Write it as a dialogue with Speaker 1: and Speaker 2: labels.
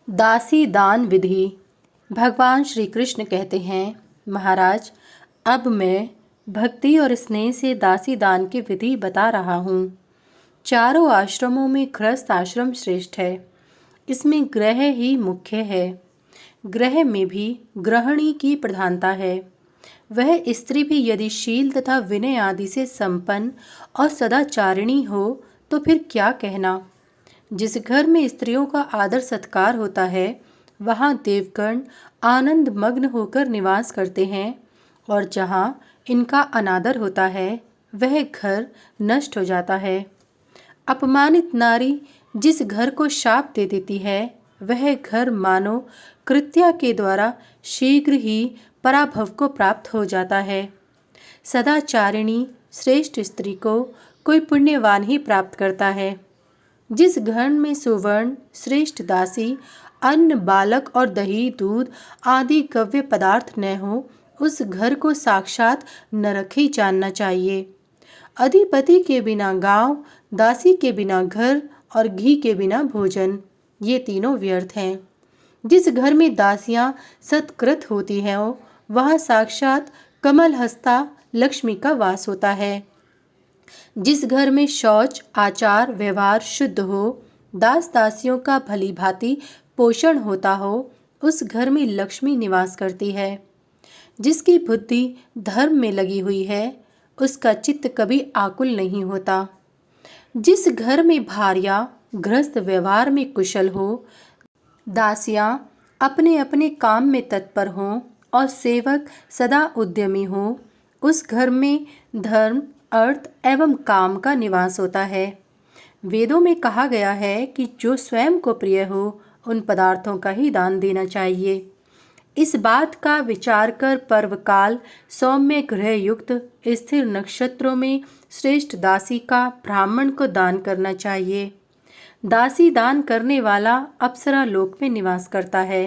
Speaker 1: दासी दान विधि। भगवान श्री कृष्ण कहते हैं, महाराज, अब मैं भक्ति और स्नेह से दासी दान की विधि बता रहा हूँ। चारों आश्रमों में गृहस्थ आश्रम श्रेष्ठ है। इसमें गृह ही मुख्य है। गृह में भी गृहिणी की प्रधानता है। वह स्त्री भी यदि शील तथा विनय आदि से संपन्न और सदाचारिणी हो तो फिर क्या कहना। जिस घर में स्त्रियों का आदर सत्कार होता है वहाँ देवगण आनंद मग्न होकर निवास करते हैं, और जहाँ इनका अनादर होता है वह घर नष्ट हो जाता है। अपमानित नारी जिस घर को शाप दे देती है वह घर मानो कृत्या के द्वारा शीघ्र ही पराभव को प्राप्त हो जाता है। सदाचारिणी श्रेष्ठ स्त्री को कोई पुण्यवान ही प्राप्त करता है। जिस घर में सुवर्ण श्रेष्ठ दासी अन्न बालक और दही दूध आदि गव्य पदार्थ न हो उस घर को साक्षात नरक ही जानना चाहिए। अधिपति के बिना गांव, दासी के बिना घर और घी के बिना भोजन, ये तीनों व्यर्थ हैं। जिस घर में दासियां सत्कृत होती हैं वहाँ साक्षात कमल हस्ता लक्ष्मी का वास होता है। जिस घर में शौच आचार व्यवहार शुद्ध हो, दास दासियों का भली भांति पोषण होता हो, उस घर में लक्ष्मी निवास करती है। जिसकी बुद्धि धर्म में लगी हुई है उसका चित्त कभी आकुल नहीं होता। जिस घर में भार्या गृहस्थ व्यवहार में कुशल हो, दासियां अपने अपने काम में तत्पर हों और सेवक सदा उद्यमी हो, उस घर में धर्म अर्थ एवं काम का निवास होता है। वेदों में कहा गया है कि जो स्वयं को प्रिय हो उन पदार्थों का ही दान देना चाहिए। इस बात का विचार कर पर्वकाल सौम्य ग्रह युक्त स्थिर नक्षत्रों में श्रेष्ठ दासी का ब्राह्मण को दान करना चाहिए। दासी दान करने वाला अप्सरा लोक में निवास करता है।